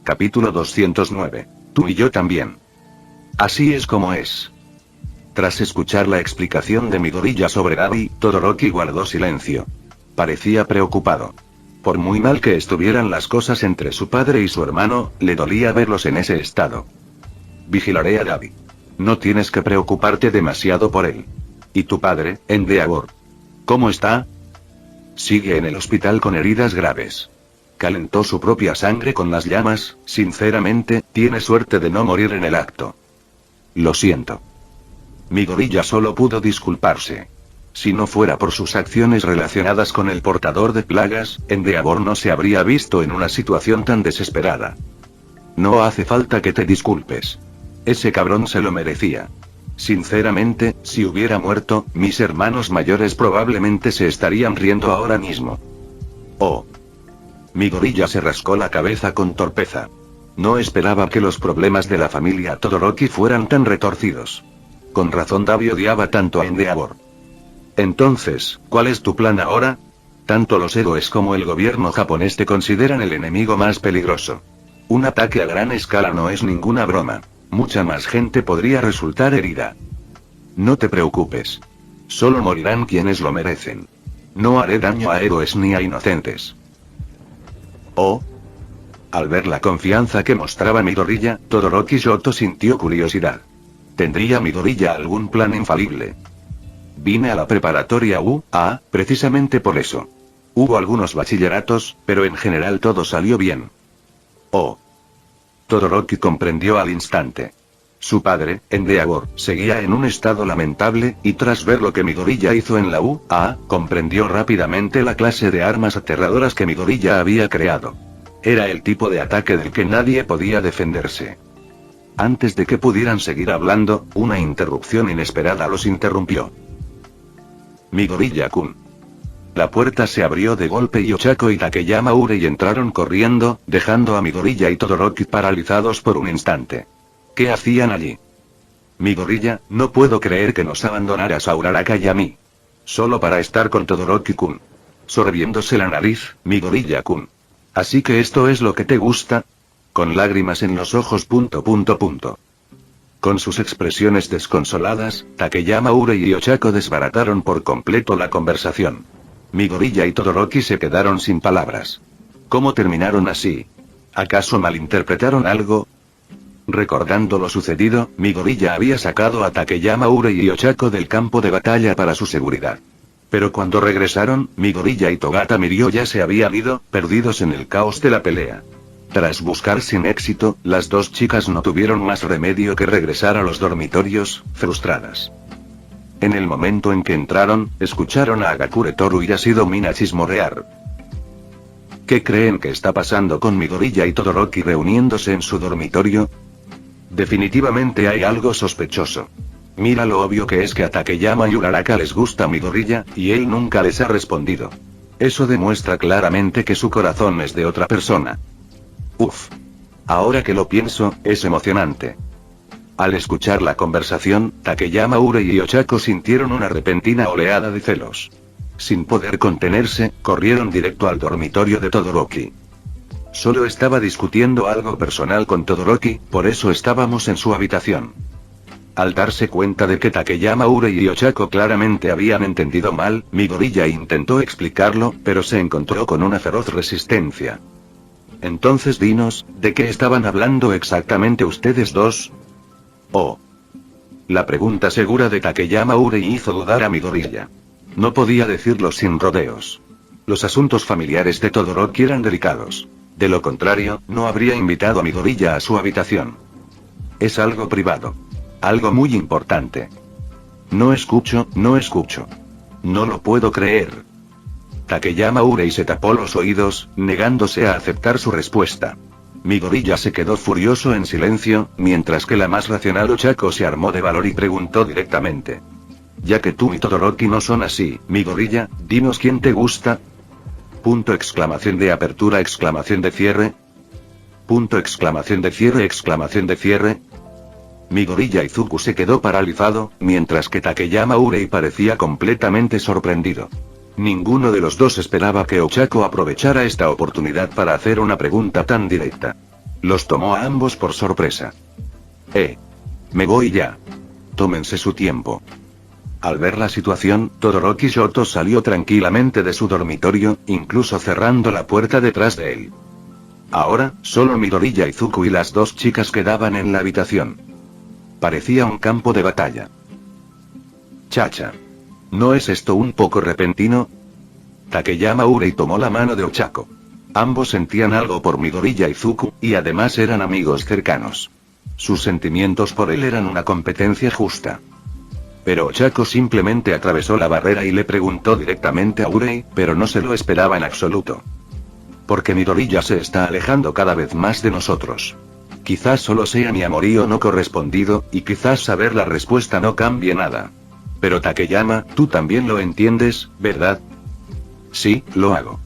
Capítulo 209. Tú y yo también. Así es como es. Tras escuchar la explicación de Midoriya sobre Dabi, Todoroki guardó silencio. Parecía preocupado. Por muy mal que estuvieran las cosas entre su padre y su hermano, le dolía verlos en ese estado. Vigilaré a Dabi. No tienes que preocuparte demasiado por él. ¿Y tu padre, Endeavor? ¿Cómo está? Sigue en el hospital con heridas graves. Calentó su propia sangre con las llamas. Sinceramente, tiene suerte de no morir en el acto. Lo siento. Midoriya solo pudo disculparse. Si no fuera por sus acciones relacionadas con el portador de plagas, Endeavor no se habría visto en una situación tan desesperada. No hace falta que te disculpes. Ese cabrón se lo merecía. Sinceramente, si hubiera muerto, mis hermanos mayores probablemente se estarían riendo ahora mismo. Oh. Midoriya se rascó la cabeza con torpeza. No esperaba que los problemas de la familia Todoroki fueran tan retorcidos. Con razón Dabi odiaba tanto a Endeavor. Entonces, ¿cuál es tu plan ahora? Tanto los héroes como el gobierno japonés te consideran el enemigo más peligroso. Un ataque a gran escala no es ninguna broma. Mucha más gente podría resultar herida. No te preocupes. Solo morirán quienes lo merecen. No haré daño a héroes ni a inocentes. Oh. Al ver la confianza que mostraba Midoriya, Todoroki Shoto sintió curiosidad. ¿Tendría Midoriya algún plan infalible? Vine a la preparatoria UA, precisamente por eso. Hubo algunos bachilleratos, pero en general todo salió bien. Oh. Todoroki comprendió al instante. Su padre, Endeavor, seguía en un estado lamentable, y tras ver lo que Midoriya hizo en la UA, comprendió rápidamente la clase de armas aterradoras que Midoriya había creado. Era el tipo de ataque del que nadie podía defenderse. Antes de que pudieran seguir hablando, una interrupción inesperada los interrumpió. Midoriya-kun. La puerta se abrió de golpe y Ochako y Takeyama Urei entraron corriendo, dejando a Midoriya y Todoroki paralizados por un instante. ¿Qué hacían allí? Midoriya, no puedo creer que nos abandonaras a Uraraka y a mí. Solo para estar con Todoroki-kun. Sorbiéndose la nariz, Midoriya-kun. ¿Así que esto es lo que te gusta? Con lágrimas en los ojos. Con sus expresiones desconsoladas, Takeyama Urei y Ochako desbarataron por completo la conversación. Midoriya y Todoroki se quedaron sin palabras. ¿Cómo terminaron así? ¿Acaso malinterpretaron algo? Recordando lo sucedido, Midoriya había sacado a Takeyama Urei y Ochako del campo de batalla para su seguridad. Pero cuando regresaron, Midoriya y Togata Mirio ya se habían ido, perdidos en el caos de la pelea. Tras buscar sin éxito, las dos chicas no tuvieron más remedio que regresar a los dormitorios, frustradas. En el momento en que entraron, escucharon a Agakure Toru y Yashido Mina chismorrear. ¿Qué creen que está pasando con Midoriya y Todoroki reuniéndose en su dormitorio? Definitivamente hay algo sospechoso. Mira lo obvio que es que a Takeyama y Uraraka les gusta Midoriya, y él nunca les ha respondido. Eso demuestra claramente que su corazón es de otra persona. Uf. Ahora que lo pienso, es emocionante. Al escuchar la conversación, Takeyama Urei y Ochako sintieron una repentina oleada de celos. Sin poder contenerse, corrieron directo al dormitorio de Todoroki. Solo estaba discutiendo algo personal con Todoroki, por eso estábamos en su habitación. Al darse cuenta de que Takeyama Urei y Ochako claramente habían entendido mal, Midoriya intentó explicarlo, pero se encontró con una feroz resistencia. Entonces dinos, ¿de qué estaban hablando exactamente ustedes dos? Oh. La pregunta segura de Takeyama Urei hizo dudar a Midoriya. No podía decirlo sin rodeos. Los asuntos familiares de Todoroki eran delicados. De lo contrario, no habría invitado a Midoriya a su habitación. Es algo privado. Algo muy importante. No escucho. No lo puedo creer. Takeyama Urei se tapó los oídos, negándose a aceptar su respuesta. Midoriya se quedó furioso en silencio, mientras que la más racional Ochako se armó de valor y preguntó directamente. Ya que tú y Todoroki no son así, Midoriya, dinos quién te gusta. Punto exclamación de apertura exclamación de cierre. Punto exclamación de cierre exclamación de cierre. Midoriya Izuku se quedó paralizado, mientras que Takeyama Urei parecía completamente sorprendido. Ninguno de los dos esperaba que Ochako aprovechara esta oportunidad para hacer una pregunta tan directa. Los tomó a ambos por sorpresa. Me voy ya. Tómense su tiempo. Al ver la situación, Todoroki Shoto salió tranquilamente de su dormitorio, incluso cerrando la puerta detrás de él. Ahora, solo Midoriya Izuku y las dos chicas quedaban en la habitación. Parecía un campo de batalla. Chacha. ¿No es esto un poco repentino? Takeyama Urei tomó la mano de Ochako. Ambos sentían algo por Midoriya Izuku, y además eran amigos cercanos. Sus sentimientos por él eran una competencia justa. Pero Ochako simplemente atravesó la barrera y le preguntó directamente a Urei, pero no se lo esperaba en absoluto. Porque Midoriya se está alejando cada vez más de nosotros. Quizás solo sea mi amorío no correspondido, y quizás saber la respuesta no cambie nada. Pero Takeyama, tú también lo entiendes, ¿verdad? Sí, lo hago.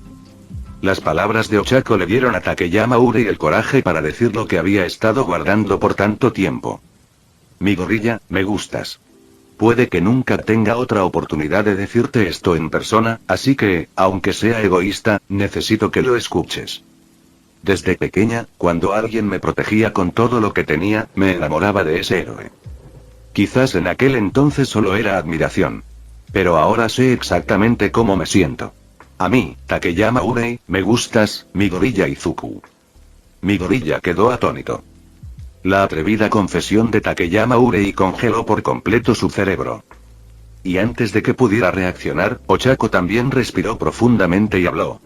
Las palabras de Ochako le dieron a Takeyama Urei el coraje para decir lo que había estado guardando por tanto tiempo. Midoriya, me gustas. Puede que nunca tenga otra oportunidad de decirte esto en persona, así que, aunque sea egoísta, necesito que lo escuches. Desde pequeña, cuando alguien me protegía con todo lo que tenía, me enamoraba de ese héroe. Quizás en aquel entonces solo era admiración. Pero ahora sé exactamente cómo me siento. A mí, Takeyama Urei, me gustas, Midoriya Izuku. Midoriya quedó atónito. La atrevida confesión de Takeyama Urei congeló por completo su cerebro. Y antes de que pudiera reaccionar, Ochako también respiró profundamente y habló.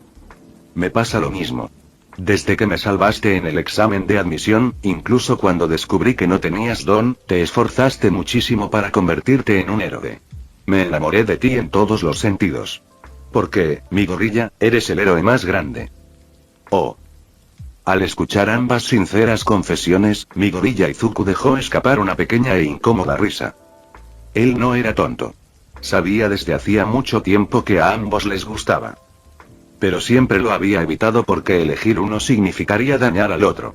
Me pasa lo mismo. Desde que me salvaste en el examen de admisión, incluso cuando descubrí que no tenías don, te esforzaste muchísimo para convertirte en un héroe. Me enamoré de ti en todos los sentidos. Porque, Midoriya, eres el héroe más grande. Oh. Al escuchar ambas sinceras confesiones, Midoriya Izuku dejó escapar una pequeña e incómoda risa. Él no era tonto. Sabía desde hacía mucho tiempo que a ambos les gustaba. Pero siempre lo había evitado porque elegir uno significaría dañar al otro.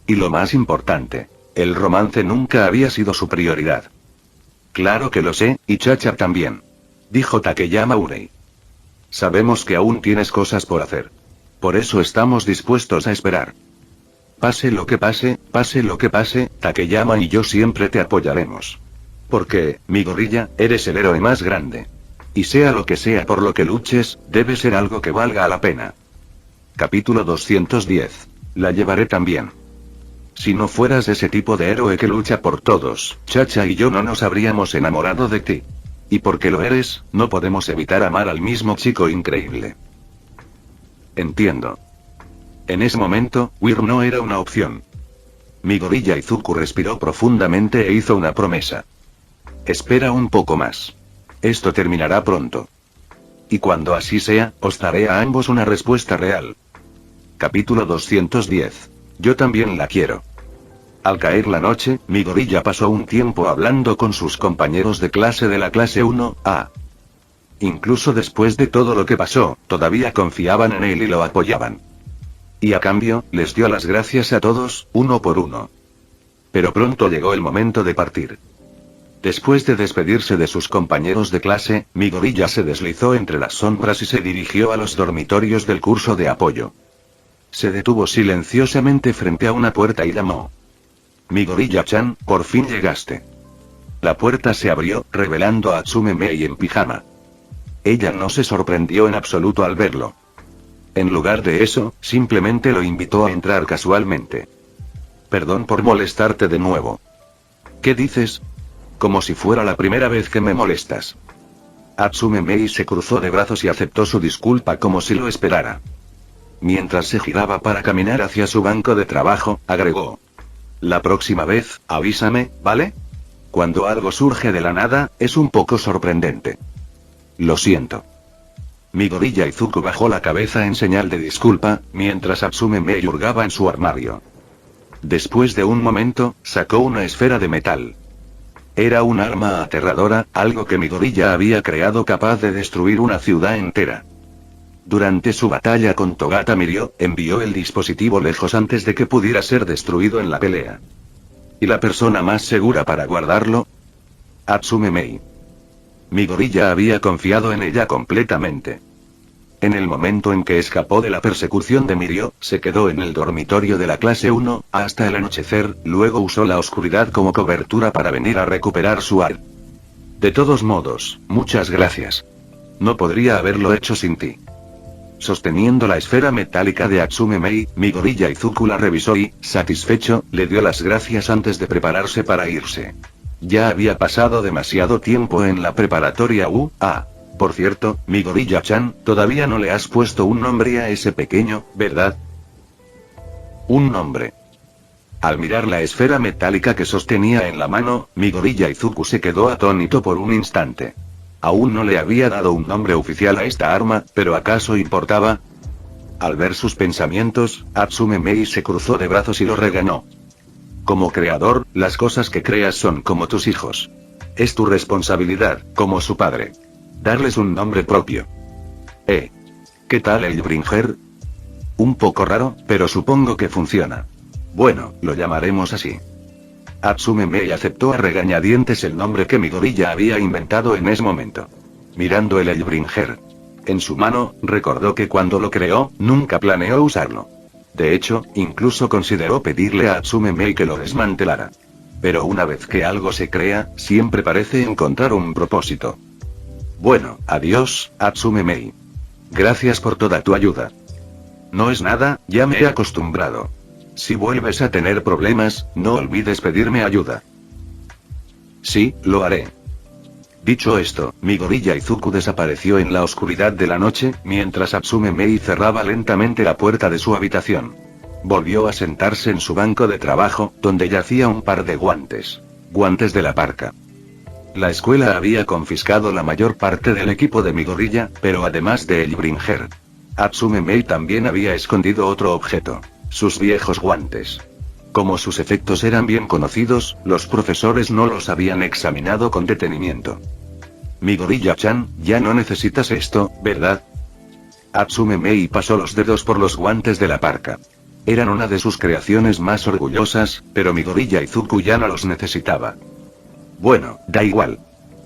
Y lo más importante, el romance nunca había sido su prioridad. Claro que lo sé, y Chacha también. Dijo Takeyama Urei. Sabemos que aún tienes cosas por hacer. Por eso estamos dispuestos a esperar. Pase lo que pase, Takeyama y yo siempre te apoyaremos. Porque, Midoriya, eres el héroe más grande. Y sea lo que sea por lo que luches, debe ser algo que valga la pena. Capítulo 210. La llevaré también. Si no fueras ese tipo de héroe que lucha por todos, Chacha y yo no nos habríamos enamorado de ti. Y porque lo eres, no podemos evitar amar al mismo chico increíble. Entiendo. En ese momento, huir no era una opción. Midoriya Izuku respiró profundamente e hizo una promesa. Espera un poco más. Esto terminará pronto. Y cuando así sea, os daré a ambos una respuesta real. Capítulo 210. Yo también la quiero. Al caer la noche, Midoriya pasó un tiempo hablando con sus compañeros de clase de la clase 1A. Incluso después de todo lo que pasó, todavía confiaban en él y lo apoyaban. Y a cambio, les dio las gracias a todos, uno por uno. Pero pronto llegó el momento de partir. Después de despedirse de sus compañeros de clase, Midoriya se deslizó entre las sombras y se dirigió a los dormitorios del curso de apoyo. Se detuvo silenciosamente frente a una puerta y llamó. Midoriya-chan, por fin llegaste. La puerta se abrió, revelando a Atsume Mei en pijama. Ella no se sorprendió en absoluto al verlo. En lugar de eso, simplemente lo invitó a entrar casualmente. Perdón por molestarte de nuevo. ¿Qué dices? Como si fuera la primera vez que me molestas. Atsume Mei se cruzó de brazos y aceptó su disculpa como si lo esperara. Mientras se giraba para caminar hacia su banco de trabajo, agregó. La próxima vez, avísame, ¿vale? Cuando algo surge de la nada, es un poco sorprendente. Lo siento. Midoriya Izuku bajó la cabeza en señal de disculpa, mientras Atsume Mei hurgaba en su armario. Después de un momento, sacó una esfera de metal. Era un arma aterradora, algo que Midoriya había creado capaz de destruir una ciudad entera. Durante su batalla con Togata Mirio, envió el dispositivo lejos antes de que pudiera ser destruido en la pelea. ¿Y la persona más segura para guardarlo? Atsume Mei. Midoriya había confiado en ella completamente. En el momento en que escapó de la persecución de Mirio, se quedó en el dormitorio de la clase 1, hasta el anochecer, luego usó la oscuridad como cobertura para venir a recuperar su ar. De todos modos, muchas gracias. No podría haberlo hecho sin ti. Sosteniendo la esfera metálica de Atsume Mei, mi gorilla Izuku la revisó y, satisfecho, le dio las gracias antes de prepararse para irse. Ya había pasado demasiado tiempo en la preparatoria UA. Por cierto, mi gorilla-chan, todavía no le has puesto un nombre a ese pequeño, ¿verdad? Un nombre. Al mirar la esfera metálica que sostenía en la mano, mi gorilla Izuku se quedó atónito por un instante. Aún no le había dado un nombre oficial a esta arma, pero ¿acaso importaba? Al ver sus pensamientos, Atsume Mei se cruzó de brazos y lo regañó. Como creador, las cosas que creas son como tus hijos. Es tu responsabilidad, como su padre. Darles un nombre propio. ¿Qué tal el Bringer? Un poco raro, pero supongo que funciona. Bueno, lo llamaremos así. Atsume Mei aceptó a regañadientes el nombre que mi gorilla había inventado en ese momento. Mirando el Hellbringer en su mano, recordó que cuando lo creó, nunca planeó usarlo. De hecho, incluso consideró pedirle a Atsume Mei que lo desmantelara. Pero una vez que algo se crea, siempre parece encontrar un propósito. Bueno, adiós, Atsume Mei. Gracias por toda tu ayuda. No es nada, ya me he acostumbrado. Si vuelves a tener problemas, no olvides pedirme ayuda. Sí, lo haré. Dicho esto, mi gorilla Izuku desapareció en la oscuridad de la noche, mientras Atsume Mei cerraba lentamente la puerta de su habitación. Volvió a sentarse en su banco de trabajo, donde yacía un par de guantes. Guantes de la parca. La escuela había confiscado la mayor parte del equipo de mi gorilla, pero además de Hellbringer, Atsume Mei también había escondido otro objeto. Sus viejos guantes. Como sus efectos eran bien conocidos, los profesores no los habían examinado con detenimiento. Mi gorilla-chan, ya no necesitas esto, ¿verdad? Atsume Mei pasó los dedos por los guantes de la parca. Eran una de sus creaciones más orgullosas, pero mi gorilla Izuku ya no los necesitaba. Bueno, da igual.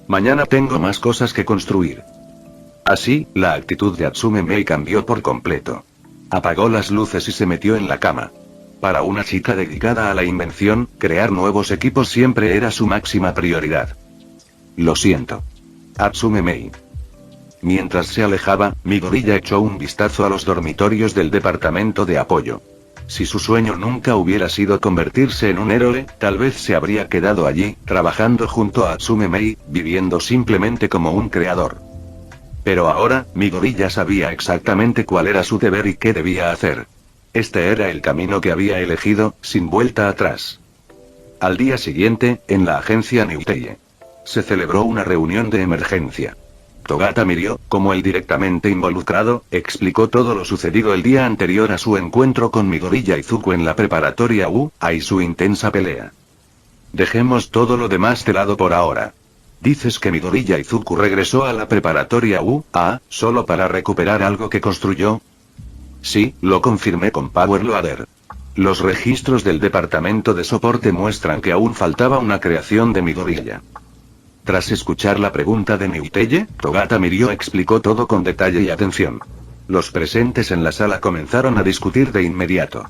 Mañana tengo más cosas que construir. Así, la actitud de Atsume Mei cambió por completo. Apagó las luces y se metió en la cama. Para una chica dedicada a la invención, crear nuevos equipos siempre era su máxima prioridad. Lo siento. Atsume Mei. Mientras se alejaba, mi gorilla echó un vistazo a los dormitorios del departamento de apoyo. Si su sueño nunca hubiera sido convertirse en un héroe, tal vez se habría quedado allí, trabajando junto a Atsume Mei, viviendo simplemente como un creador. Pero ahora, mi gorilla sabía exactamente cuál era su deber y qué debía hacer. Este era el camino que había elegido, sin vuelta atrás. Al día siguiente, en la agencia Newteye, se celebró una reunión de emergencia. Togata Mirio, como el directamente involucrado, explicó todo lo sucedido el día anterior a su encuentro con mi gorilla Izuku en la preparatoria UA y su intensa pelea. Dejemos todo lo demás de lado por ahora. ¿Dices que mi gorilla Izuku regresó a la preparatoria UA, solo para recuperar algo que construyó? Sí, lo confirmé con Power Loader. Los registros del departamento de soporte muestran que aún faltaba una creación de mi gorilla. Tras escuchar la pregunta de Newteye, Togata Mirio explicó todo con detalle y atención. Los presentes en la sala comenzaron a discutir de inmediato.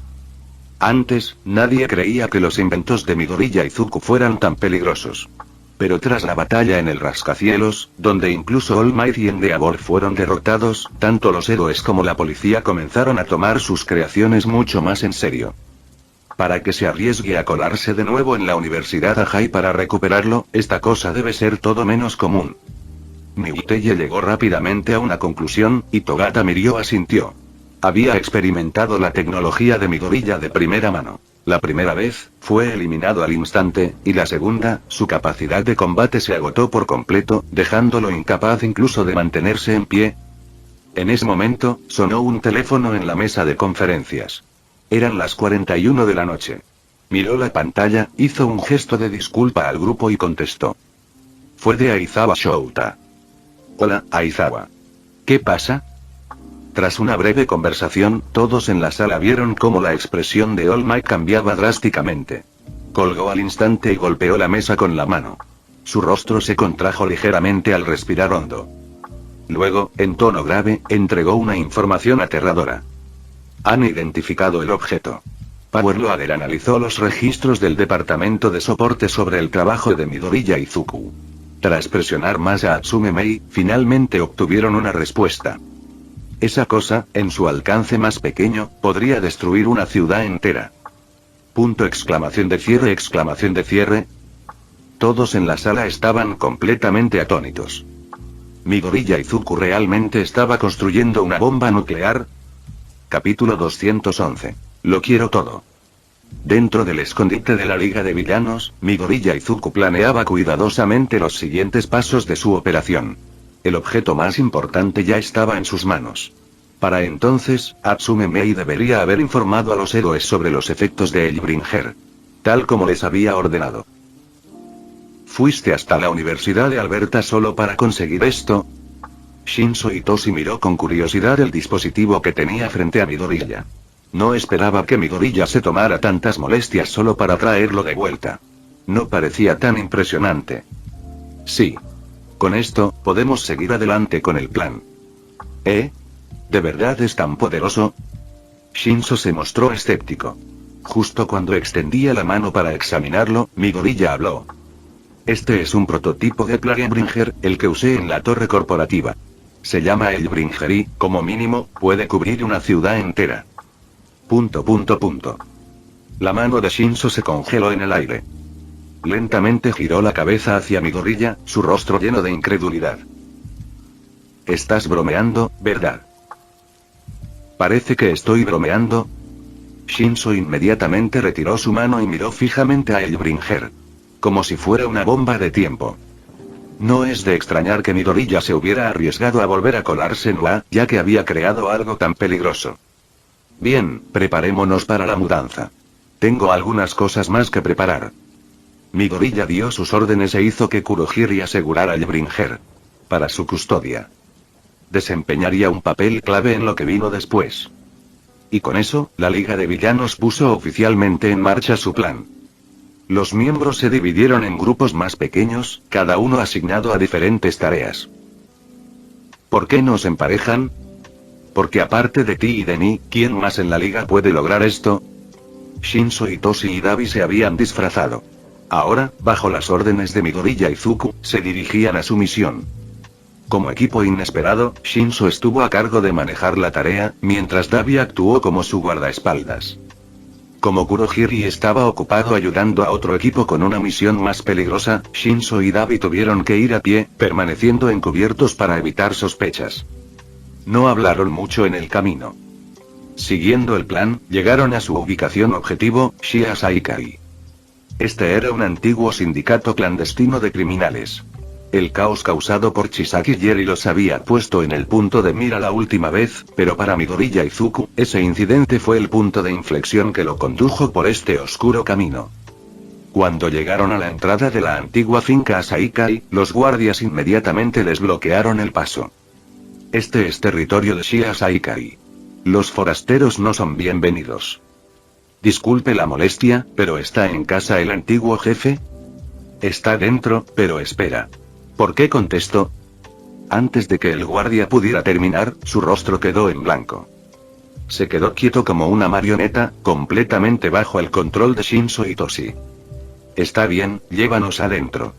Antes, nadie creía que los inventos de mi gorilla Izuku fueran tan peligrosos. Pero tras la batalla en el rascacielos, donde incluso All Might y Endeavor fueron derrotados, tanto los héroes como la policía comenzaron a tomar sus creaciones mucho más en serio. Para que se arriesgue a colarse de nuevo en la Universidad Ajay para recuperarlo, esta cosa debe ser todo menos común. Newteye llegó rápidamente a una conclusión, y Togata Mirio asintió. Había experimentado la tecnología de mi gorilla de primera mano. La primera vez, fue eliminado al instante, y la segunda, su capacidad de combate se agotó por completo, dejándolo incapaz incluso de mantenerse en pie. En ese momento, sonó un teléfono en la mesa de conferencias. Eran las 41 de la noche. Miró la pantalla, hizo un gesto de disculpa al grupo y contestó. Fue de Aizawa Shouta. Hola, Aizawa. ¿Qué pasa? Tras una breve conversación, todos en la sala vieron cómo la expresión de All Might cambiaba drásticamente. Colgó al instante y golpeó la mesa con la mano. Su rostro se contrajo ligeramente al respirar hondo. Luego, en tono grave, entregó una información aterradora. Han identificado el objeto. Power Loader analizó los registros del departamento de soporte sobre el trabajo de Midoriya Izuku. Tras presionar más a Atsume Mei, finalmente obtuvieron una respuesta. Esa cosa, en su alcance más pequeño, podría destruir una ciudad entera. Punto exclamación de cierre. Todos en la sala estaban completamente atónitos. ¿Midoriya Izuku realmente estaba construyendo una bomba nuclear? Capítulo 211. Lo quiero todo. Dentro del escondite de la Liga de Villanos, Midoriya Izuku planeaba cuidadosamente los siguientes pasos de su operación. El objeto más importante ya estaba en sus manos. Para entonces, Atsume Mei debería haber informado a los héroes sobre los efectos de Hellbringer. Tal como les había ordenado. ¿Fuiste hasta la Universidad de Alberta solo para conseguir esto? Shinso Itoshi miró con curiosidad el dispositivo que tenía frente a Midoriya. No esperaba que Midoriya se tomara tantas molestias solo para traerlo de vuelta. No parecía tan impresionante. Sí. Con esto, podemos seguir adelante con el plan. ¿Eh? ¿De verdad es tan poderoso? Shinso se mostró escéptico. Justo cuando extendía la mano para examinarlo, Midoriya habló. Este es un prototipo de Hellbringer, el que usé en la torre corporativa. Se llama Hellbringer y, como mínimo, puede cubrir una ciudad entera. ... La mano de Shinso se congeló en el aire. Lentamente giró la cabeza hacia Midoriya, su rostro lleno de incredulidad. Estás bromeando, ¿verdad? Parece que estoy bromeando. Shinso inmediatamente retiró su mano y miró fijamente a Hellbringer. Como si fuera una bomba de tiempo. No es de extrañar que Midoriya se hubiera arriesgado a volver a colarse en UA, ya que había creado algo tan peligroso. Bien, preparémonos para la mudanza. Tengo algunas cosas más que preparar. Midoriya dio sus órdenes e hizo que Kurohiri asegurara a Hellbringer. Para su custodia. Desempeñaría un papel clave en lo que vino después. Y con eso, la Liga de Villanos puso oficialmente en marcha su plan. Los miembros se dividieron en grupos más pequeños, cada uno asignado a diferentes tareas. ¿Por qué nos emparejan? Porque aparte de ti y de mí, ¿quién más en la liga puede lograr esto? Shinso Itoshi y Dabi se habían disfrazado. Ahora, bajo las órdenes de Midoriya Izuku, se dirigían a su misión. Como equipo inesperado, Shinso estuvo a cargo de manejar la tarea, mientras Dabi actuó como su guardaespaldas. Como Kurohiri estaba ocupado ayudando a otro equipo con una misión más peligrosa, Shinso y Dabi tuvieron que ir a pie, permaneciendo encubiertos para evitar sospechas. No hablaron mucho en el camino. Siguiendo el plan, llegaron a su ubicación objetivo, Shia Saikai. Este era un antiguo sindicato clandestino de criminales. El caos causado por Chisaki Yeri los había puesto en el punto de mira la última vez, pero para Midoriya Izuku, ese incidente fue el punto de inflexión que lo condujo por este oscuro camino. Cuando llegaron a la entrada de la antigua finca Saikai, los guardias inmediatamente les bloquearon el paso. Este es territorio de Shia Saikai. Los forasteros no son bienvenidos. Disculpe la molestia, pero ¿está en casa el antiguo jefe? Está dentro, pero espera. ¿Por qué contestó? Antes de que el guardia pudiera terminar, su rostro quedó en blanco. Se quedó quieto como una marioneta, completamente bajo el control de Shinso Itoshi. Está bien, llévanos adentro.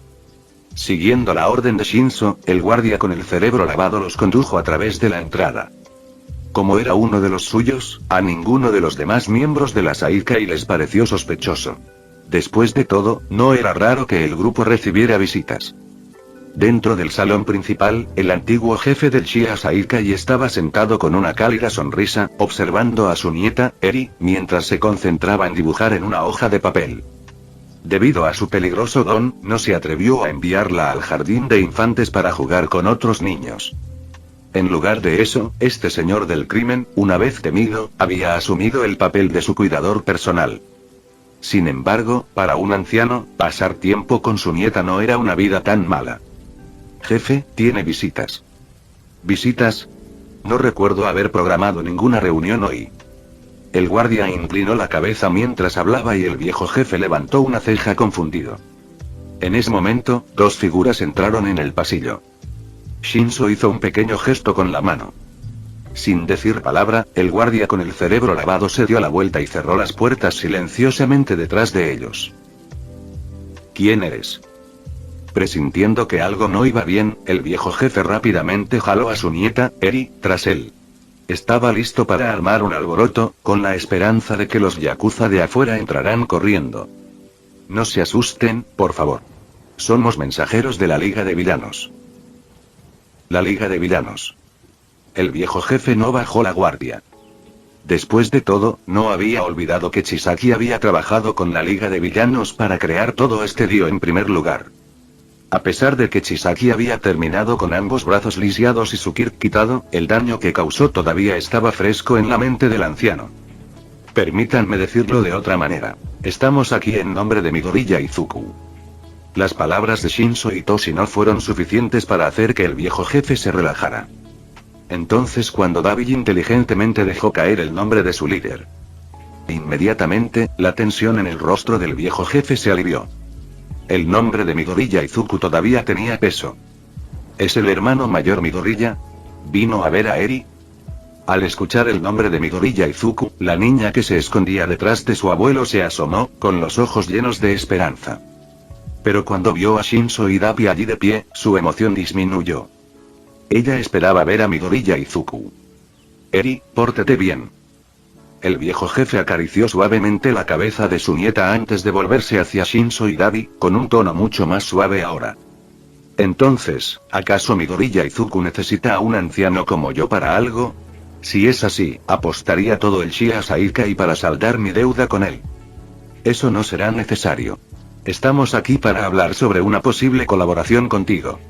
Siguiendo la orden de Shinso, el guardia con el cerebro lavado los condujo a través de la entrada. Como era uno de los suyos, a ninguno de los demás miembros de la Saikai les pareció sospechoso. Después de todo, no era raro que el grupo recibiera visitas. Dentro del salón principal, el antiguo jefe del Shia Saikai estaba sentado con una cálida sonrisa, observando a su nieta, Eri, mientras se concentraba en dibujar en una hoja de papel. Debido a su peligroso don, no se atrevió a enviarla al jardín de infantes para jugar con otros niños. En lugar de eso, este señor del crimen, una vez temido, había asumido el papel de su cuidador personal. Sin embargo, para un anciano, pasar tiempo con su nieta no era una vida tan mala. Jefe, tiene visitas. ¿Visitas? No recuerdo haber programado ninguna reunión hoy. El guardia inclinó la cabeza mientras hablaba y el viejo jefe levantó una ceja confundido. En ese momento, dos figuras entraron en el pasillo. Shinso hizo un pequeño gesto con la mano. Sin decir palabra, el guardia con el cerebro lavado se dio la vuelta y cerró las puertas silenciosamente detrás de ellos. ¿Quién eres? Presintiendo que algo no iba bien, el viejo jefe rápidamente jaló a su nieta, Eri, tras él. Estaba listo para armar un alboroto, con la esperanza de que los yakuza de afuera entrarán corriendo. No se asusten, por favor. Somos mensajeros de la Liga de Villanos. La Liga de Villanos. El viejo jefe no bajó la guardia. Después de todo, no había olvidado que Chisaki había trabajado con la Liga de Villanos para crear todo este lío en primer lugar. A pesar de que Chisaki había terminado con ambos brazos lisiados y su kirk quitado, el daño que causó todavía estaba fresco en la mente del anciano. Permítanme decirlo de otra manera. Estamos aquí en nombre de Midoriya Izuku. Las palabras de Shinso y Toshi no fueron suficientes para hacer que el viejo jefe se relajara. Entonces cuando Dabi inteligentemente dejó caer el nombre de su líder. Inmediatamente, la tensión en el rostro del viejo jefe se alivió. El nombre de Midoriya Izuku todavía tenía peso. ¿Es el hermano mayor Midoriya? ¿Vino a ver a Eri? Al escuchar el nombre de Midoriya Izuku, la niña que se escondía detrás de su abuelo se asomó, con los ojos llenos de esperanza. Pero cuando vio a Shinso y Dabi allí de pie, su emoción disminuyó. Ella esperaba ver a Midoriya Izuku. Eri, pórtate bien. El viejo jefe acarició suavemente la cabeza de su nieta antes de volverse hacia Shinso y Dabi, con un tono mucho más suave ahora. Entonces, ¿acaso Midoriya Izuku necesita a un anciano como yo para algo? Si es así, apostaría todo el Shia Saikai para saldar mi deuda con él. Eso no será necesario. Estamos aquí para hablar sobre una posible colaboración contigo.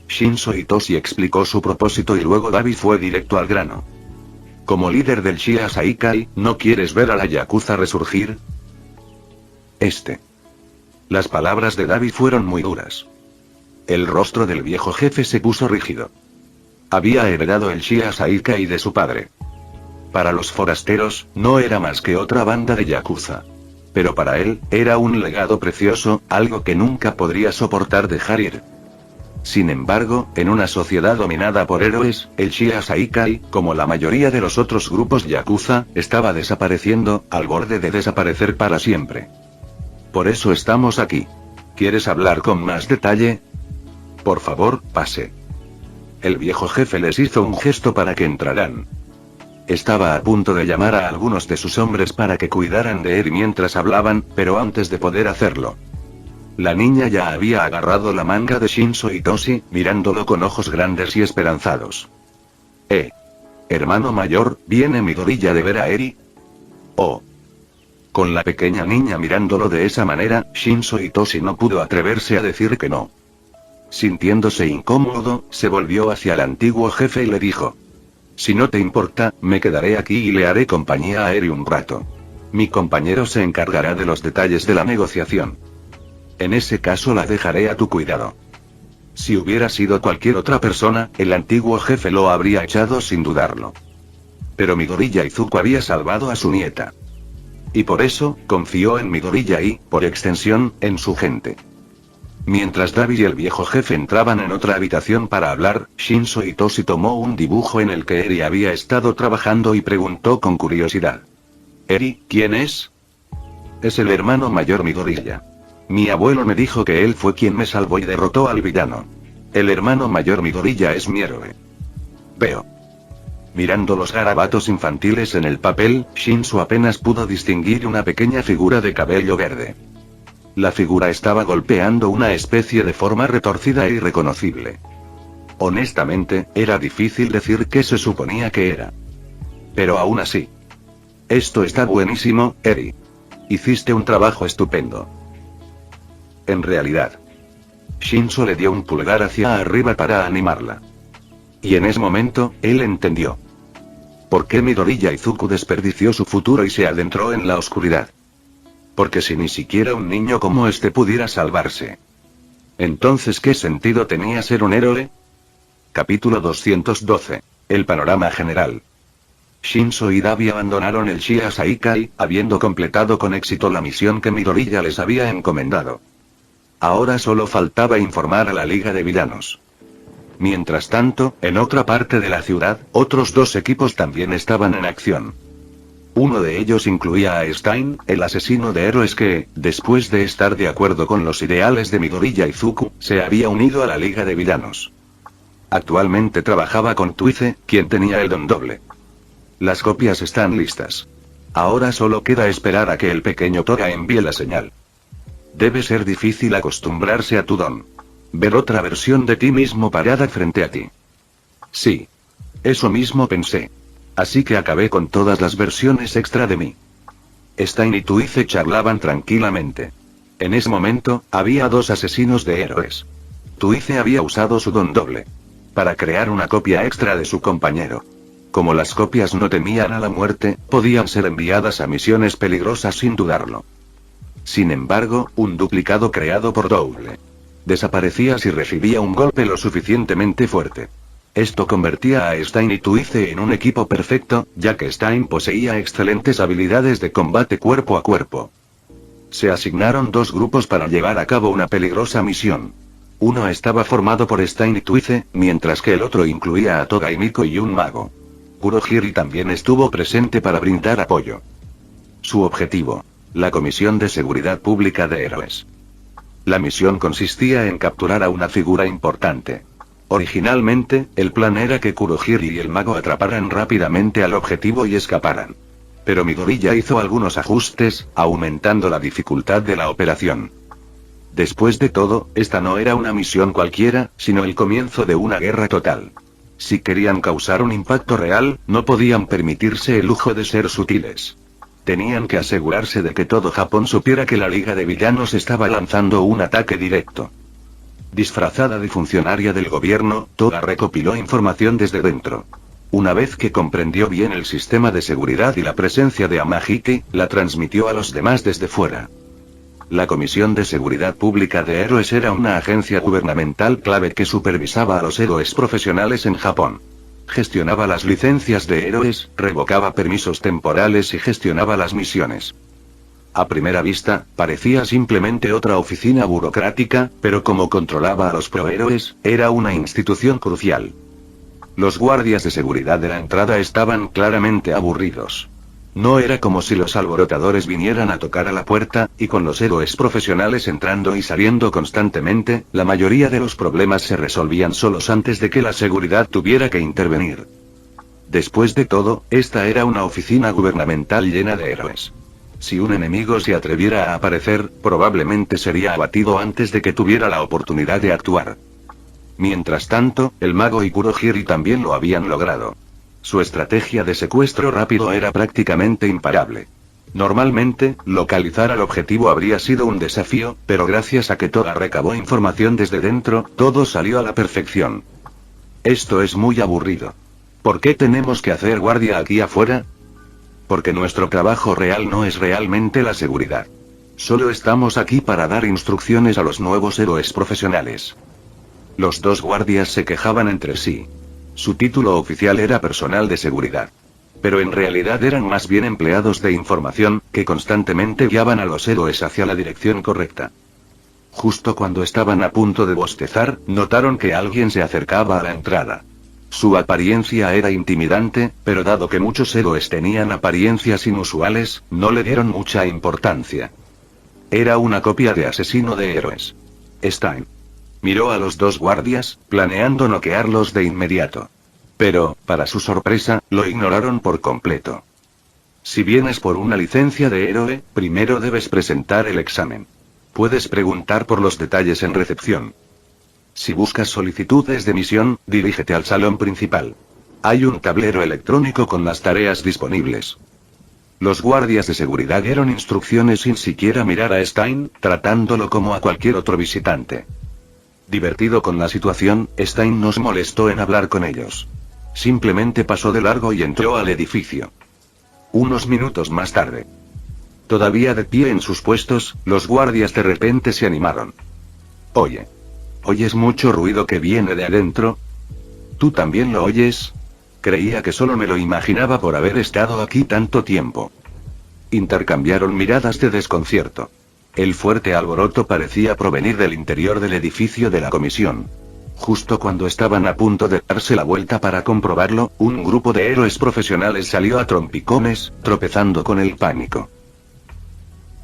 Shinso Toshi explicó su propósito y luego Dabi fue directo al grano. Como líder del Shia Saikai, ¿no quieres ver a la Yakuza resurgir? Las palabras de Dabi fueron muy duras. El rostro del viejo jefe se puso rígido. Había heredado el Shia Saikai de su padre. Para los forasteros, no era más que otra banda de Yakuza. Pero para él, era un legado precioso, algo que nunca podría soportar dejar ir. Sin embargo, en una sociedad dominada por héroes, el Shia Saikai, como la mayoría de los otros grupos Yakuza, estaba desapareciendo, al borde de desaparecer para siempre. Por eso estamos aquí. ¿Quieres hablar con más detalle? Por favor, pase. El viejo jefe les hizo un gesto para que entraran. Estaba a punto de llamar a algunos de sus hombres para que cuidaran de él mientras hablaban, pero antes de poder hacerlo. La niña ya había agarrado la manga de Shinso Toshi, mirándolo con ojos grandes y esperanzados. Hermano mayor, ¿viene Midoriya de ver a Eri? Oh. Con la pequeña niña mirándolo de esa manera, Shinso Toshi no pudo atreverse a decir que no. Sintiéndose incómodo, se volvió hacia el antiguo jefe y le dijo. Si no te importa, me quedaré aquí y le haré compañía a Eri un rato. Mi compañero se encargará de los detalles de la negociación. En ese caso la dejaré a tu cuidado. Si hubiera sido cualquier otra persona, el antiguo jefe lo habría echado sin dudarlo. Pero Midoriya Izuku había salvado a su nieta. Y por eso, confió en Midoriya y, por extensión, en su gente. Mientras Dabi y el viejo jefe entraban en otra habitación para hablar, Shinso Toshi tomó un dibujo en el que Eri había estado trabajando y preguntó con curiosidad. ¿Eri, quién es? Es el hermano mayor Midoriya. Mi abuelo me dijo que él fue quien me salvó y derrotó al villano. El hermano mayor Midoriya es mi héroe. Veo. Mirando los garabatos infantiles en el papel, Shinso apenas pudo distinguir una pequeña figura de cabello verde. La figura estaba golpeando una especie de forma retorcida e irreconocible. Honestamente, era difícil decir qué se suponía que era. Pero aún así. Esto está buenísimo, Eri. Hiciste un trabajo estupendo. En realidad. Shinso le dio un pulgar hacia arriba para animarla. Y en ese momento, él entendió. ¿Por qué Midoriya Izuku desperdició su futuro y se adentró en la oscuridad? Porque si ni siquiera un niño como este pudiera salvarse. Entonces, ¿qué sentido tenía ser un héroe? Capítulo 212. El panorama general. Shinso y Dabi abandonaron el Shia Saikai, habiendo completado con éxito la misión que Midoriya les había encomendado. Ahora solo faltaba informar a la Liga de Villanos. Mientras tanto, en otra parte de la ciudad, otros dos equipos también estaban en acción. Uno de ellos incluía a Stein, el asesino de héroes que, después de estar de acuerdo con los ideales de Midoriya Izuku, se había unido a la Liga de Villanos. Actualmente trabajaba con Tuize, quien tenía el don doble. Las copias están listas. Ahora solo queda esperar a que el pequeño Toga envíe la señal. Debe ser difícil acostumbrarse a tu don. Ver otra versión de ti mismo parada frente a ti. Sí. Eso mismo pensé. Así que acabé con todas las versiones extra de mí. Stein y Tuize charlaban tranquilamente. En ese momento, había dos asesinos de héroes. Tuize había usado su don doble para crear una copia extra de su compañero. Como las copias no temían a la muerte, podían ser enviadas a misiones peligrosas sin dudarlo. Sin embargo, un duplicado creado por Double desaparecía si recibía un golpe lo suficientemente fuerte. Esto convertía a Stein y Tuize en un equipo perfecto, ya que Stein poseía excelentes habilidades de combate cuerpo a cuerpo. Se asignaron dos grupos para llevar a cabo una peligrosa misión. Uno estaba formado por Stein y Tuize, mientras que el otro incluía a Toga y Miko y un mago. Kurohiri también estuvo presente para brindar apoyo. Su objetivo: la Comisión de Seguridad Pública de Héroes. La misión consistía en capturar a una figura importante. Originalmente, el plan era que Kurohiri y el mago atraparan rápidamente al objetivo y escaparan. Pero Midoriya hizo algunos ajustes, aumentando la dificultad de la operación. Después de todo, esta no era una misión cualquiera, sino el comienzo de una guerra total. Si querían causar un impacto real, no podían permitirse el lujo de ser sutiles. Tenían que asegurarse de que todo Japón supiera que la Liga de Villanos estaba lanzando un ataque directo. Disfrazada de funcionaria del gobierno, Toga recopiló información desde dentro. Una vez que comprendió bien el sistema de seguridad y la presencia de Amahiki, la transmitió a los demás desde fuera. La Comisión de Seguridad Pública de Héroes era una agencia gubernamental clave que supervisaba a los héroes profesionales en Japón. Gestionaba las licencias de héroes, revocaba permisos temporales y gestionaba las misiones. A primera vista, parecía simplemente otra oficina burocrática, pero como controlaba a los prohéroes, era una institución crucial. Los guardias de seguridad de la entrada estaban claramente aburridos. No era como si los alborotadores vinieran a tocar a la puerta, y con los héroes profesionales entrando y saliendo constantemente, la mayoría de los problemas se resolvían solos antes de que la seguridad tuviera que intervenir. Después de todo, esta era una oficina gubernamental llena de héroes. Si un enemigo se atreviera a aparecer, probablemente sería abatido antes de que tuviera la oportunidad de actuar. Mientras tanto, el mago y Kurohiri también lo habían logrado. Su estrategia de secuestro rápido era prácticamente imparable. Normalmente, localizar al objetivo habría sido un desafío, pero gracias a que Toga recabó información desde dentro, todo salió a la perfección. Esto es muy aburrido. ¿Por qué tenemos que hacer guardia aquí afuera? Porque nuestro trabajo real no es realmente la seguridad. Solo estamos aquí para dar instrucciones a los nuevos héroes profesionales. Los dos guardias se quejaban entre sí. Su título oficial era personal de seguridad. Pero en realidad eran más bien empleados de información, que constantemente guiaban a los héroes hacia la dirección correcta. Justo cuando estaban a punto de bostezar, notaron que alguien se acercaba a la entrada. Su apariencia era intimidante, pero dado que muchos héroes tenían apariencias inusuales, no le dieron mucha importancia. Era una copia de asesino de héroes. Stein miró a los dos guardias, planeando noquearlos de inmediato. Pero, para su sorpresa, lo ignoraron por completo. Si vienes por una licencia de héroe, primero debes presentar el examen. Puedes preguntar por los detalles en recepción. Si buscas solicitudes de misión, dirígete al salón principal. Hay un tablero electrónico con las tareas disponibles. Los guardias de seguridad dieron instrucciones sin siquiera mirar a Stein, tratándolo como a cualquier otro visitante. Divertido con la situación, Stein no se molestó en hablar con ellos. Simplemente pasó de largo y entró al edificio. Unos minutos más tarde. Todavía de pie en sus puestos, los guardias de repente se animaron. Oye. ¿Oyes mucho ruido que viene de adentro? ¿Tú también lo oyes? Creía que solo me lo imaginaba por haber estado aquí tanto tiempo. Intercambiaron miradas de desconcierto. El fuerte alboroto parecía provenir del interior del edificio de la comisión. Justo cuando estaban a punto de darse la vuelta para comprobarlo, un grupo de héroes profesionales salió a trompicones, tropezando con el pánico.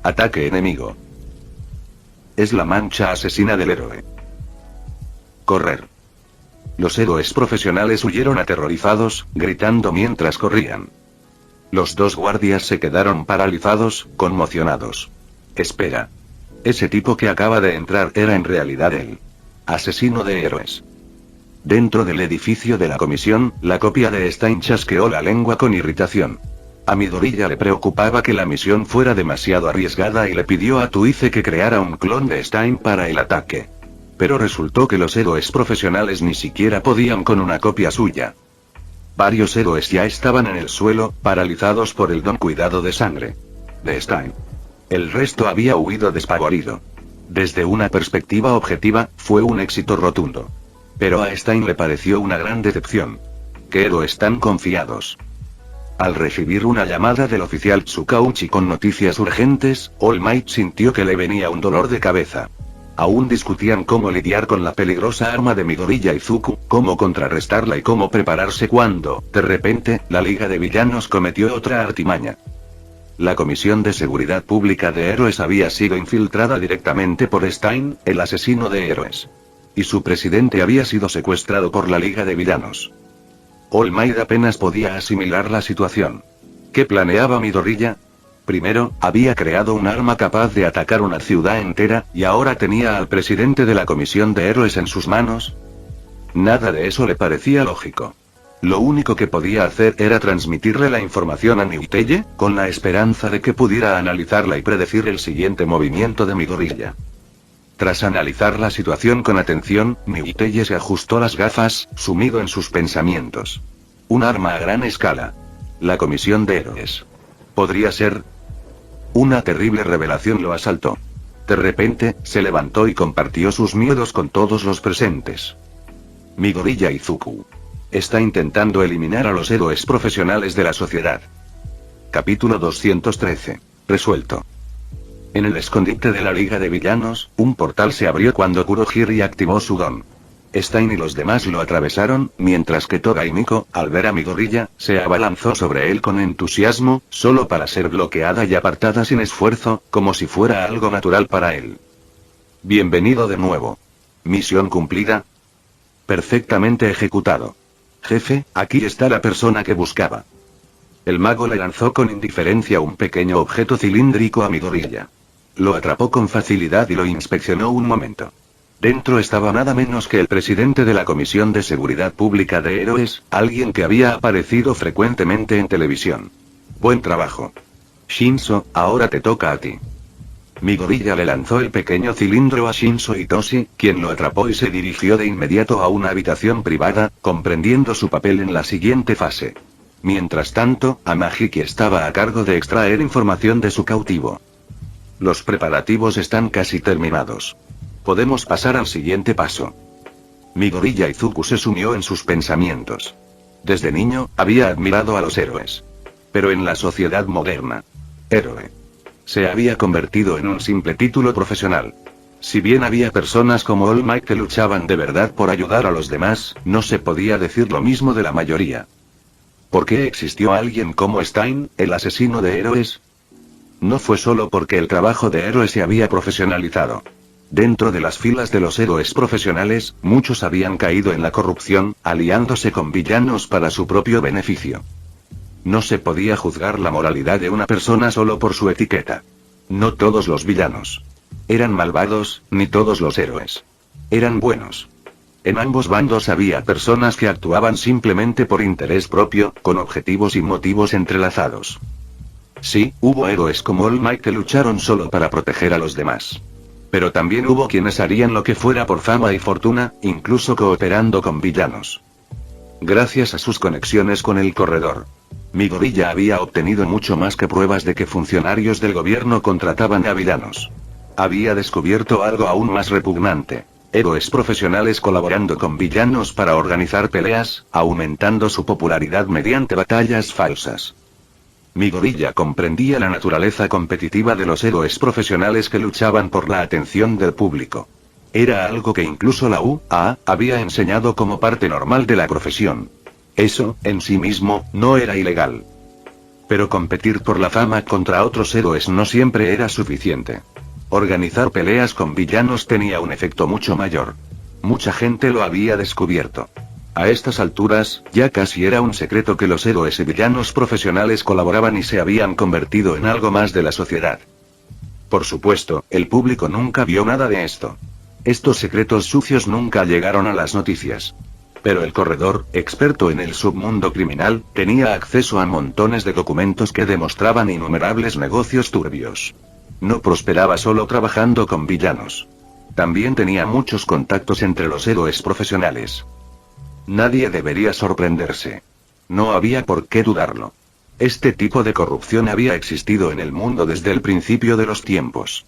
Ataque enemigo. Es la mancha asesina del héroe. Correr. Los héroes profesionales huyeron aterrorizados, gritando mientras corrían. Los dos guardias se quedaron paralizados, conmocionados. Espera. Ese tipo que acaba de entrar era en realidad el asesino de héroes. Dentro del edificio de la comisión, la copia de Stein chasqueó la lengua con irritación. A Midoriya le preocupaba que la misión fuera demasiado arriesgada y le pidió a Tuice que creara un clon de Stein para el ataque. Pero resultó que los héroes profesionales ni siquiera podían con una copia suya. Varios héroes ya estaban en el suelo, paralizados por el don cuidado de sangre de Stein. El resto había huido despavorido. Desde una perspectiva objetiva, fue un éxito rotundo. Pero a Stein le pareció una gran decepción. ¿Qué héroes tan confiados? Al recibir una llamada del oficial Tsukauchi con noticias urgentes, All Might sintió que le venía un dolor de cabeza. Aún discutían cómo lidiar con la peligrosa arma de Midoriya Izuku, cómo contrarrestarla y cómo prepararse cuando, de repente, la Liga de Villanos cometió otra artimaña. La Comisión de Seguridad Pública de Héroes había sido infiltrada directamente por Stein, el asesino de héroes. Y su presidente había sido secuestrado por la Liga de Villanos. All Might apenas podía asimilar la situación. ¿Qué planeaba Midoriya? Primero, había creado un arma capaz de atacar una ciudad entera, y ahora tenía al presidente de la Comisión de Héroes en sus manos. Nada de eso le parecía lógico. Lo único que podía hacer era transmitirle la información a Niuteye, con la esperanza de que pudiera analizarla y predecir el siguiente movimiento de Midoriya. Tras analizar la situación con atención, Niuteye se ajustó las gafas, sumido en sus pensamientos. Un arma a gran escala. La Comisión de Héroes. ¿Podría ser? Una terrible revelación lo asaltó. De repente, se levantó y compartió sus miedos con todos los presentes. Midoriya Izuku. Está intentando eliminar a los héroes profesionales de la sociedad. Capítulo 213. Resuelto. En el escondite de la Liga de Villanos, un portal se abrió cuando Kurohiri activó su don. Stein y los demás lo atravesaron, mientras que Toga y Miko, al ver a Midoriya, se abalanzó sobre él con entusiasmo, solo para ser bloqueada y apartada sin esfuerzo, como si fuera algo natural para él. Bienvenido de nuevo. Misión cumplida. Perfectamente ejecutado. Jefe, aquí está la persona que buscaba. El mago le lanzó con indiferencia un pequeño objeto cilíndrico a Midoriya. Lo atrapó con facilidad y lo inspeccionó un momento. Dentro estaba nada menos que el presidente de la Comisión de Seguridad Pública de Héroes, alguien que había aparecido frecuentemente en televisión. Buen trabajo. Shinzo, ahora te toca a ti. Midoriya le lanzó el pequeño cilindro a Shinzo Itoshi, quien lo atrapó y se dirigió de inmediato a una habitación privada, comprendiendo su papel en la siguiente fase. Mientras tanto, Amahiki estaba a cargo de extraer información de su cautivo. Los preparativos están casi terminados. Podemos pasar al siguiente paso. Midoriya Izuku se sumió en sus pensamientos. Desde niño, había admirado a los héroes. Pero en la sociedad moderna, héroe se había convertido en un simple título profesional. Si bien había personas como All Might que luchaban de verdad por ayudar a los demás, no se podía decir lo mismo de la mayoría. ¿Por qué existió alguien como Stein, el asesino de héroes? No fue solo porque el trabajo de héroe se había profesionalizado. Dentro de las filas de los héroes profesionales, muchos habían caído en la corrupción, aliándose con villanos para su propio beneficio. No se podía juzgar la moralidad de una persona solo por su etiqueta. No todos los villanos eran malvados, ni todos los héroes eran buenos. En ambos bandos había personas que actuaban simplemente por interés propio, con objetivos y motivos entrelazados. Sí, hubo héroes como All Might que lucharon solo para proteger a los demás. Pero también hubo quienes harían lo que fuera por fama y fortuna, incluso cooperando con villanos. Gracias a sus conexiones con el corredor, Midoriya había obtenido mucho más que pruebas de que funcionarios del gobierno contrataban a villanos. Había descubierto algo aún más repugnante. Héroes profesionales colaborando con villanos para organizar peleas, aumentando su popularidad mediante batallas falsas. Midoriya comprendía la naturaleza competitiva de los héroes profesionales que luchaban por la atención del público. Era algo que incluso la UA había enseñado como parte normal de la profesión. Eso, en sí mismo, no era ilegal. Pero competir por la fama contra otros héroes no siempre era suficiente. Organizar peleas con villanos tenía un efecto mucho mayor. Mucha gente lo había descubierto. A estas alturas, ya casi era un secreto que los héroes y villanos profesionales colaboraban y se habían convertido en algo más de la sociedad. Por supuesto, el público nunca vio nada de esto. Estos secretos sucios nunca llegaron a las noticias. Pero el corredor, experto en el submundo criminal, tenía acceso a montones de documentos que demostraban innumerables negocios turbios. No prosperaba solo trabajando con villanos. También tenía muchos contactos entre los héroes profesionales. Nadie debería sorprenderse. No había por qué dudarlo. Este tipo de corrupción había existido en el mundo desde el principio de los tiempos.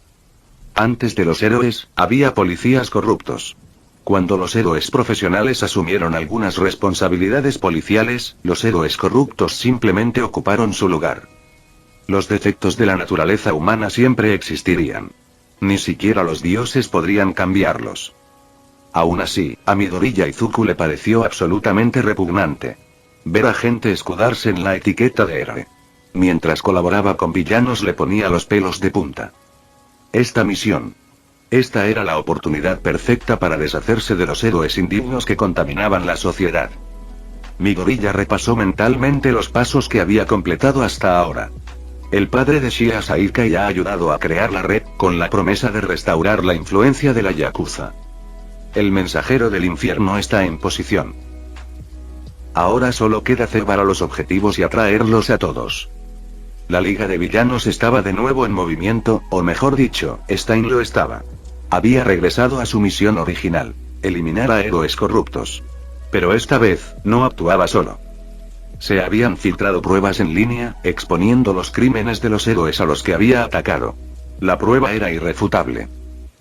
Antes de los héroes, había policías corruptos. Cuando los héroes profesionales asumieron algunas responsabilidades policiales, los héroes corruptos simplemente ocuparon su lugar. Los defectos de la naturaleza humana siempre existirían. Ni siquiera los dioses podrían cambiarlos. Aún así, a Midoriya Izuku le pareció absolutamente repugnante ver a gente escudarse en la etiqueta de héroe. Mientras colaboraba con villanos le ponía los pelos de punta. Esta era la oportunidad perfecta para deshacerse de los héroes indignos que contaminaban la sociedad. Midoriya repasó mentalmente los pasos que había completado hasta ahora. El padre de Shia Saikai ha ayudado a crear la red, con la promesa de restaurar la influencia de la Yakuza. El mensajero del infierno está en posición. Ahora solo queda cebar a los objetivos y atraerlos a todos. La Liga de Villanos estaba de nuevo en movimiento, o mejor dicho, Stein lo estaba. Había regresado a su misión original: eliminar a héroes corruptos. Pero esta vez, no actuaba solo. Se habían filtrado pruebas en línea, exponiendo los crímenes de los héroes a los que había atacado. La prueba era irrefutable.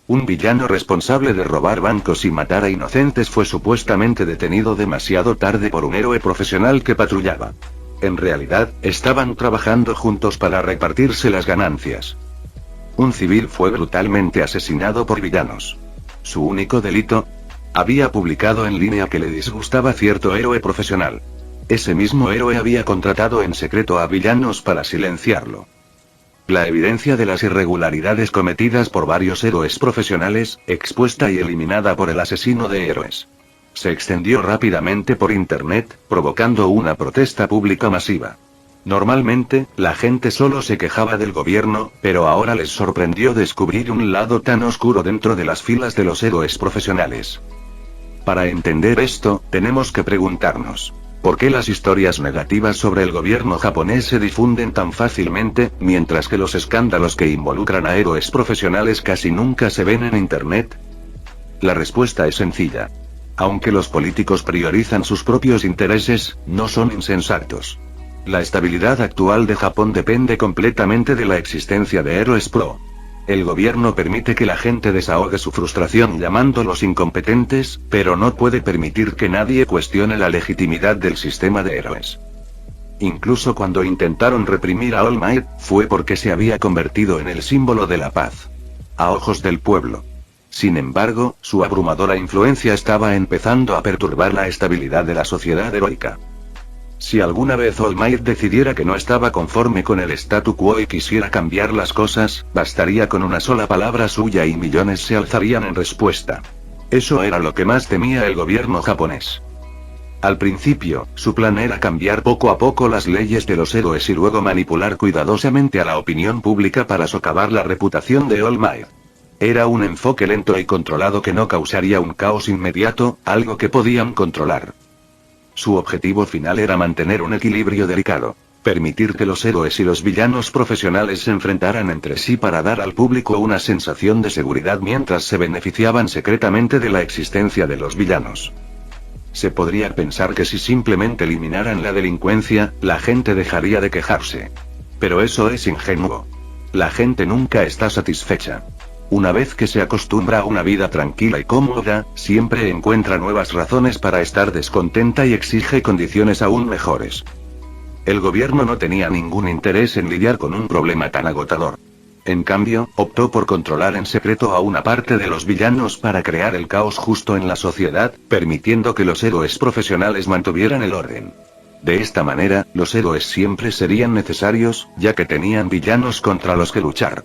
Un villano responsable de robar bancos y matar a inocentes fue supuestamente detenido demasiado tarde por un héroe profesional que patrullaba. En realidad, estaban trabajando juntos para repartirse las ganancias. Un civil fue brutalmente asesinado por villanos. Su único delito: había publicado en línea que le disgustaba cierto héroe profesional. Ese mismo héroe había contratado en secreto a villanos para silenciarlo. La evidencia de las irregularidades cometidas por varios héroes profesionales, expuesta y eliminada por el asesino de héroes, se extendió rápidamente por internet, provocando una protesta pública masiva. Normalmente, la gente solo se quejaba del gobierno, pero ahora les sorprendió descubrir un lado tan oscuro dentro de las filas de los héroes profesionales. Para entender esto, tenemos que preguntarnos: ¿por qué las historias negativas sobre el gobierno japonés se difunden tan fácilmente, mientras que los escándalos que involucran a héroes profesionales casi nunca se ven en internet? La respuesta es sencilla. Aunque los políticos priorizan sus propios intereses, no son insensatos. La estabilidad actual de Japón depende completamente de la existencia de héroes pro. El gobierno permite que la gente desahogue su frustración llamándolos incompetentes, pero no puede permitir que nadie cuestione la legitimidad del sistema de héroes. Incluso cuando intentaron reprimir a All Might, fue porque se había convertido en el símbolo de la paz a ojos del pueblo. Sin embargo, su abrumadora influencia estaba empezando a perturbar la estabilidad de la sociedad heroica. Si alguna vez All Might decidiera que no estaba conforme con el statu quo y quisiera cambiar las cosas, bastaría con una sola palabra suya y millones se alzarían en respuesta. Eso era lo que más temía el gobierno japonés. Al principio, su plan era cambiar poco a poco las leyes de los héroes y luego manipular cuidadosamente a la opinión pública para socavar la reputación de All Might. Era un enfoque lento y controlado que no causaría un caos inmediato, algo que podían controlar. Su objetivo final era mantener un equilibrio delicado. Permitir que los héroes y los villanos profesionales se enfrentaran entre sí para dar al público una sensación de seguridad mientras se beneficiaban secretamente de la existencia de los villanos. Se podría pensar que si simplemente eliminaran la delincuencia, la gente dejaría de quejarse. Pero eso es ingenuo. La gente nunca está satisfecha. Una vez que se acostumbra a una vida tranquila y cómoda, siempre encuentra nuevas razones para estar descontenta y exige condiciones aún mejores. El gobierno no tenía ningún interés en lidiar con un problema tan agotador. en cambio, optó por controlar en secreto a una parte de los villanos para crear el caos justo en la sociedad, permitiendo que los héroes profesionales mantuvieran el orden. De esta manera, los héroes siempre serían necesarios, ya que tenían villanos contra los que luchar.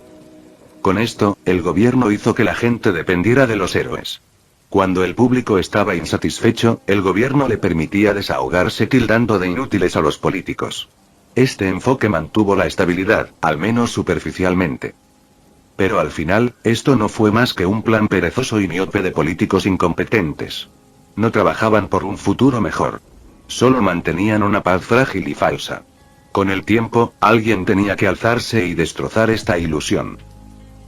Con esto, el gobierno hizo que la gente dependiera de los héroes. Cuando el público estaba insatisfecho, el gobierno le permitía desahogarse tildando de inútiles a los políticos. Este enfoque mantuvo la estabilidad, al menos superficialmente. Pero al final, esto no fue más que un plan perezoso y miope de políticos incompetentes. No trabajaban por un futuro mejor. Solo mantenían una paz frágil y falsa. Con el tiempo, alguien tenía que alzarse y destrozar esta ilusión.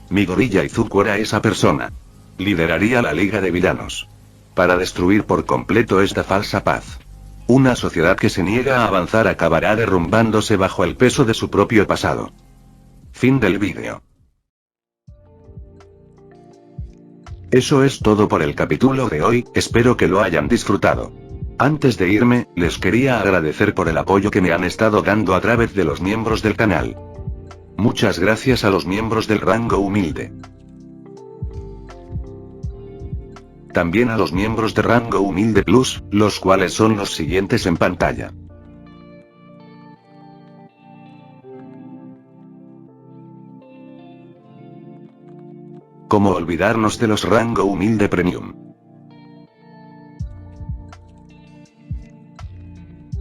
Midoriya Izuku era esa persona. Lideraría la Liga de Villanos. Para destruir por completo esta falsa paz. Una sociedad que se niega a avanzar acabará derrumbándose bajo el peso de su propio pasado. Fin del vídeo. Eso es todo por el capítulo de hoy, espero que lo hayan disfrutado. Antes de irme, les quería agradecer por el apoyo que me han estado dando a través de los miembros del canal. Muchas gracias a los miembros del rango humilde. También a los miembros de rango humilde plus, los cuales son los siguientes en pantalla. ¿Cómo olvidarnos de los rango humilde premium?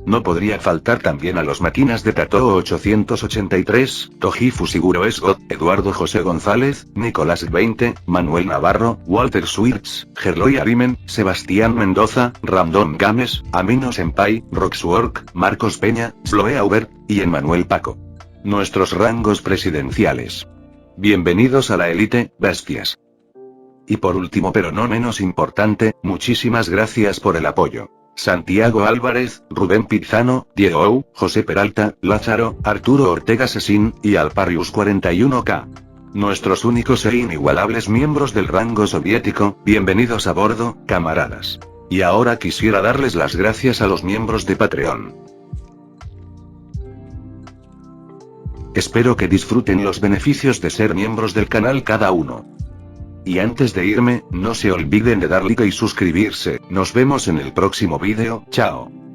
No podría faltar también a los máquinas de Tatoo 883, Toji Fusiguro Esgot, Eduardo José González, Nicolás 20, Manuel Navarro, Walter Swirtz, Gerloy Arimen, Sebastián Mendoza, Random Games, Amino Senpai, Roxwork, Marcos Peña, Sloe Aubert, y Emmanuel Paco. Nuestros rangos presidenciales. Bienvenidos a la élite, bestias. Y por último pero no menos importante, muchísimas gracias por el apoyo. Santiago Álvarez, Rubén Pizano, Diego Ou, José Peralta, Lázaro, Arturo Ortega Sesín, y Alparius 41K. Nuestros únicos e inigualables miembros del rango soviético, bienvenidos a bordo, camaradas. Y ahora quisiera darles las gracias a los miembros de Patreon. Espero que disfruten los beneficios de ser miembros del canal cada uno. Y antes de irme, no se olviden de dar like y suscribirse, nos vemos en el próximo vídeo, chao.